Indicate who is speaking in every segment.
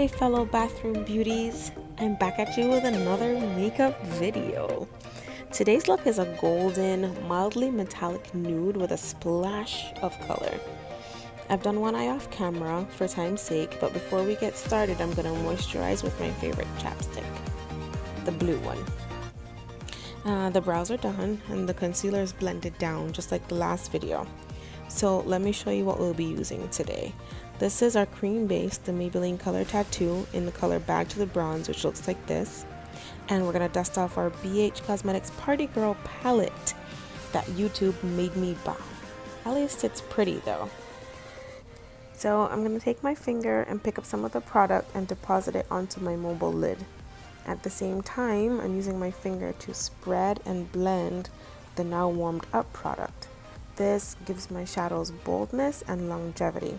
Speaker 1: Hi fellow bathroom beauties, I'm back at you with another makeup video. Today's look is a golden, mildly metallic nude with a splash of color. I've done one eye off camera for time's sake, but before we get started I'm going to moisturize with my favorite chapstick, the blue one. The brows are done and the concealer is blended down just like the last video. So let me show you what we'll be using today. This is our cream base, the Maybelline Color Tattoo in the color Bad to the Bronze, which looks like this. And we're going to dust off our BH Cosmetics Party Girl palette that YouTube made me buy. At least it's pretty though. So I'm going to take my finger and pick up some of the product and deposit it onto my mobile lid. At the same time, I'm using my finger to spread and blend the now warmed up product. This gives my shadows boldness and longevity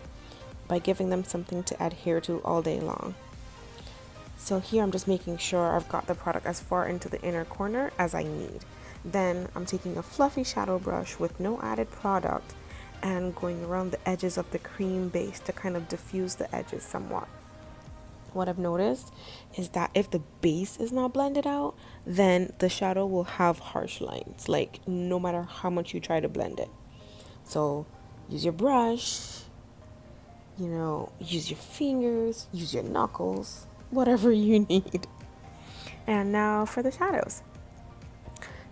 Speaker 1: by giving them something to adhere to all day long. So here I'm just making sure I've got the product as far into the inner corner as I need. Then I'm taking a fluffy shadow brush with no added product and going around the edges of the cream base to kind of diffuse the edges somewhat. What I've noticed is that if the base is not blended out, then the shadow will have harsh lines, like no matter how much you try to blend it. So use your brush, use your fingers, use your knuckles, whatever you need. And now for the shadows.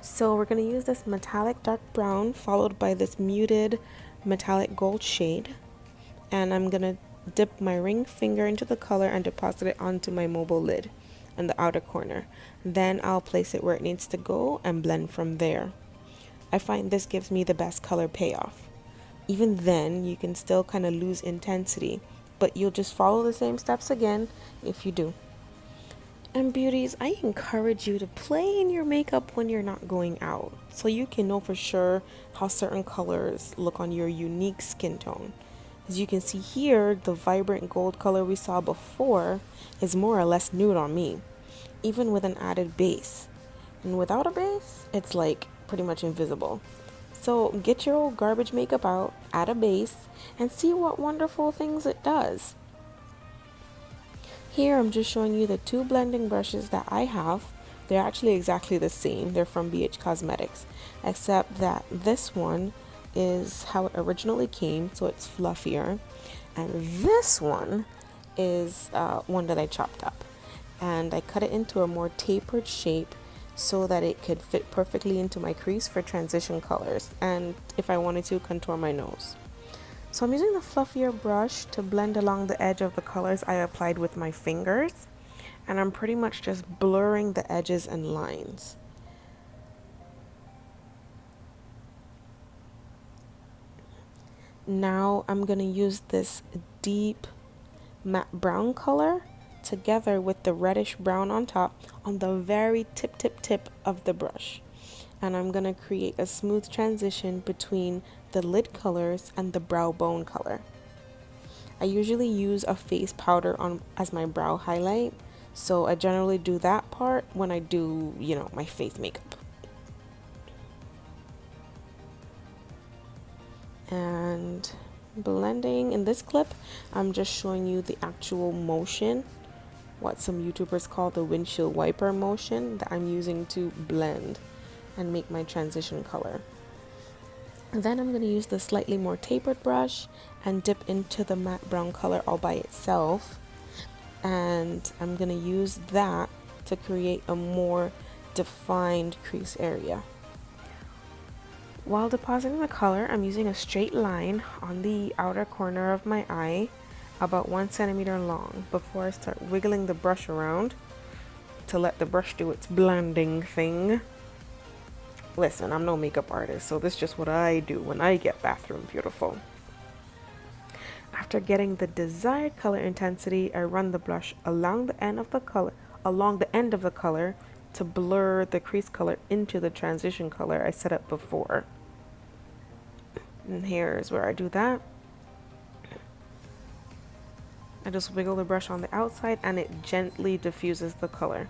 Speaker 1: So we're going to use this metallic dark brown followed by this muted metallic gold shade. And I'm going to dip my ring finger into the color and deposit it onto my mobile lid in the outer corner. Then I'll place it where it needs to go and blend from there. I find this gives me the best color payoff. Even then, you can still kind of lose intensity, but you'll just follow the same steps again if you do. And beauties, I encourage you to play in your makeup when you're not going out, so you can know for sure how certain colors look on your unique skin tone. As you can see here, the vibrant gold color we saw before is more or less nude on me, even with an added base. And without a base, it's like pretty much invisible. So get your old garbage makeup out, add a base, and see what wonderful things it does. Here I'm just showing you the two blending brushes that I have. They're actually exactly the same. They're from BH Cosmetics, except that this one is how it originally came, so it's fluffier. And this one is one that I chopped up. And I cut it into a more tapered shape so that it could fit perfectly into my crease for transition colors and if I wanted to contour my nose. So I'm using the fluffier brush to blend along the edge of the colors I applied with my fingers, and I'm pretty much just blurring the edges and lines. Now I'm going to use this deep matte brown color together with the reddish brown on top on the very tip of the brush, and I'm gonna create a smooth transition between the lid colors and the brow bone color. I usually use a face powder on as my brow highlight, so I generally do that part when I do my face makeup. And blending in this clip, I'm just showing you the actual motion, what some YouTubers call the windshield wiper motion, that I'm using to blend and make my transition color. And then I'm going to use the slightly more tapered brush and dip into the matte brown color all by itself, and I'm going to use that to create a more defined crease area. While depositing the color, I'm using a straight line on the outer corner of my eye, about 1 centimeter long, before I start wiggling the brush around to let the brush do its blending thing. Listen, I'm no makeup artist, so this is just what I do when I get bathroom beautiful. After getting the desired color intensity, I run the brush along the end of the color to blur the crease color into the transition color I set up before. And here's where I do that. I just wiggle the brush on the outside and it gently diffuses the color.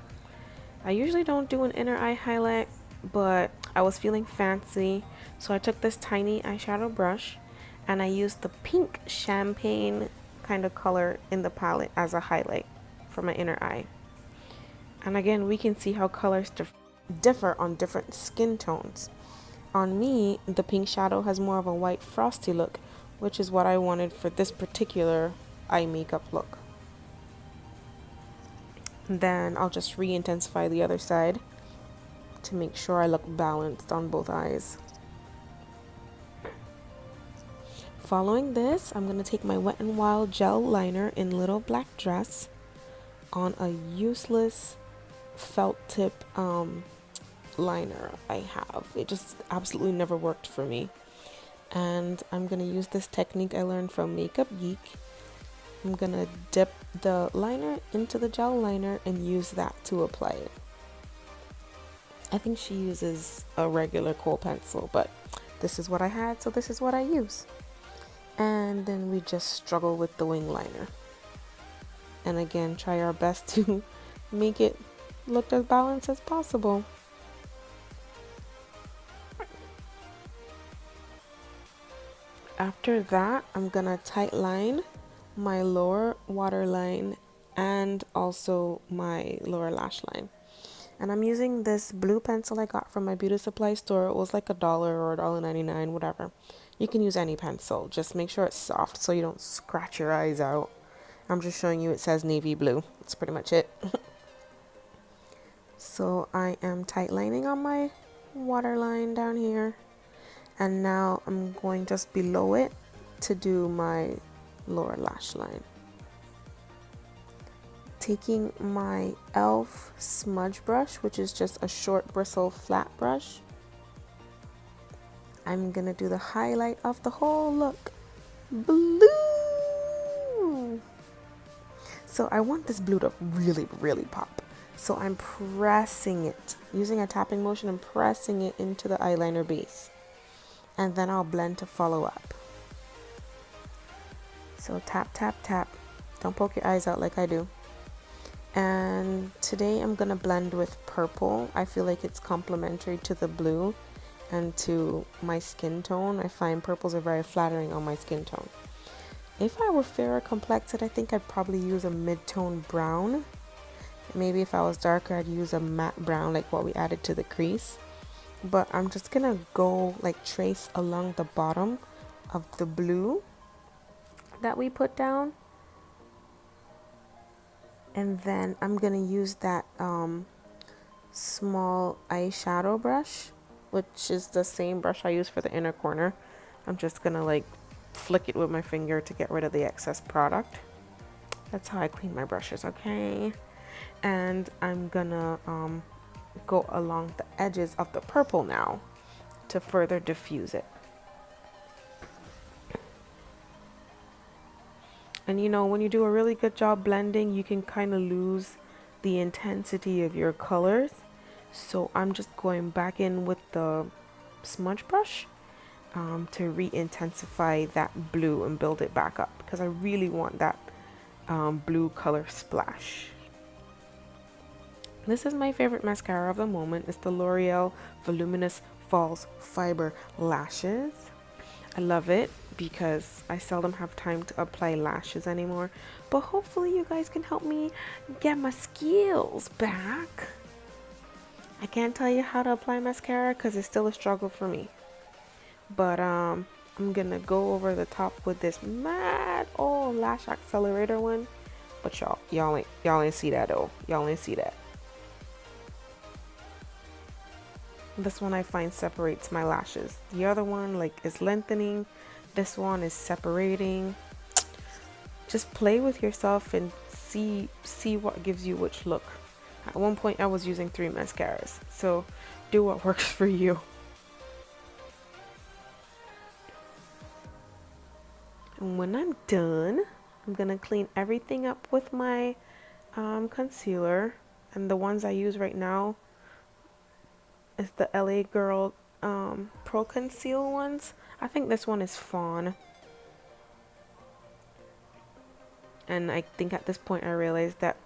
Speaker 1: I usually don't do an inner eye highlight, but I was feeling fancy, so I took this tiny eyeshadow brush and I used the pink champagne kind of color in the palette as a highlight. for my inner eye. And again, we can see how colors differ on different skin tones. On me, the pink shadow has more of a white frosty look, which is what I wanted for this particular eye makeup look. And then I'll just re-intensify the other side to make sure I look balanced on both eyes. Following this, I'm going to take my Wet n Wild gel liner in Little Black Dress on a useless felt tip liner I have. It just absolutely never worked for me. And I'm going to use this technique I learned from Makeup Geek. I'm going to dip the liner into the gel liner and use that to apply it. I think she uses a regular kohl pencil, but this is what I had, so this is what I use. And then we just struggle with the wing liner. And again, try our best to make it look as balanced as possible. After that, I'm gonna tight line my lower waterline and also my lower lash line. And I'm using this blue pencil I got from my beauty supply store. It was like $1 or $1.99, whatever. You can use any pencil. Just make sure it's soft so you don't scratch your eyes out. I'm just showing you it says navy blue. That's pretty much it. So I am tight lining on my waterline down here. And now I'm going just below it to do my lower lash line. Taking my e.l.f. smudge brush, which is just a short bristle flat brush, I'm gonna do the highlight of the whole look. Blue! So I want this blue to really, really pop. So I'm pressing it, using a tapping motion and pressing it into the eyeliner base. And then I'll blend to follow up. So tap, tap, tap. Don't poke your eyes out like I do. And today I'm gonna blend with purple. I feel like it's complementary to the blue and to my skin tone. I find purples are very flattering on my skin tone. If I were fairer complected, I think I'd probably use a mid-tone brown. Maybe if I was darker, I'd use a matte brown like what we added to the crease. But I'm just gonna go like trace along the bottom of the blue that we put down. And then I'm gonna use that small eyeshadow brush, which is the same brush I use for the inner corner. I'm just gonna like flick it with my finger to get rid of the excess product. That's how I clean my brushes, okay? And I'm gonna go along the edges of the purple now to further diffuse it. And you know, when you do a really good job blending, you can kind of lose the intensity of your colors. So I'm just going back in with the smudge brush to re-intensify that blue and build it back up, because I really want that blue color splash. This is my favorite mascara of the moment. It's the L'Oreal Voluminous False Fiber Lashes. I love it because I seldom have time to apply lashes anymore. But hopefully you guys can help me get my skills back. I can't tell you how to apply mascara because it's still a struggle for me. But I'm gonna go over the top with this mad old lash accelerator one. But y'all ain't see that though. Y'all ain't see that. This one I find separates my lashes. The other one like is lengthening. This one is separating. Just play with yourself and see what gives you which look. At one point I was using 3 mascaras. So do what works for you. And when I'm done, I'm gonna clean everything up with my concealer. And the ones I use right now is the LA Girl Pro Conceal ones. I think this one is Fawn. And I think at this point I realized that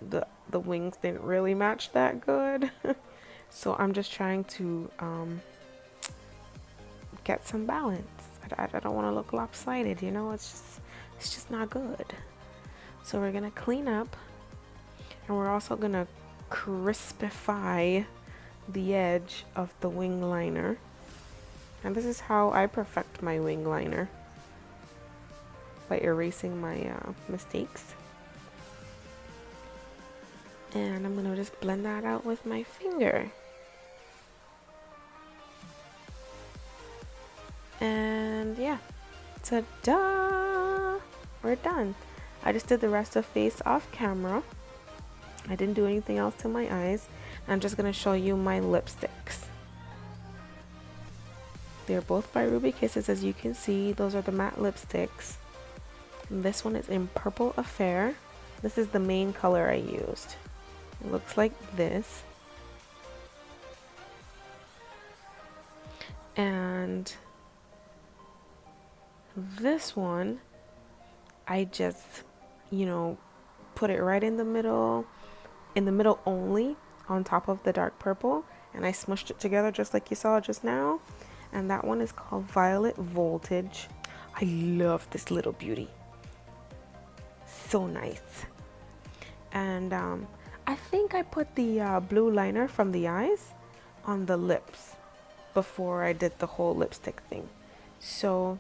Speaker 1: the wings didn't really match that good. So I'm just trying to get some balance. I don't want to look lopsided, you know, it's just not good. So we're gonna clean up And we're also gonna crispify the edge of the wing liner. And this is how I perfect my wing liner, by erasing my mistakes. And I'm gonna just blend that out with my finger. And yeah, ta-da! We're done. I just did the rest of face off camera. I didn't do anything else to my eyes. I'm just gonna show you my lipsticks. They're both by Ruby Kisses, as you can see. Those are the matte lipsticks. And this one is in Purple Affair. This is the main color I used. It looks like this. And this one, I just, put it right in the middle only, on top of the dark purple, and I smushed it together just like you saw just now. And that one is called Violet Voltage. I love this little beauty. So nice. And I think I put the blue liner from the eyes on the lips before I did the whole lipstick thing. So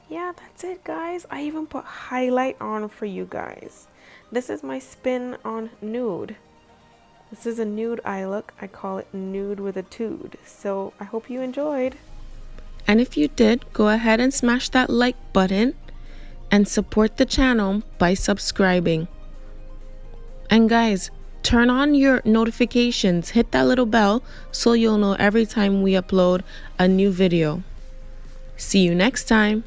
Speaker 1: yeah, that's it, guys. I even put highlight on for you guys. This is my spin on Nude. This is a nude eye look. I call it Nude with a Tude. So I hope you enjoyed. And if you did, go ahead and smash that like button and support the channel by subscribing. And guys, turn on your notifications. Hit that little bell so you'll know every time we upload a new video. See you next time.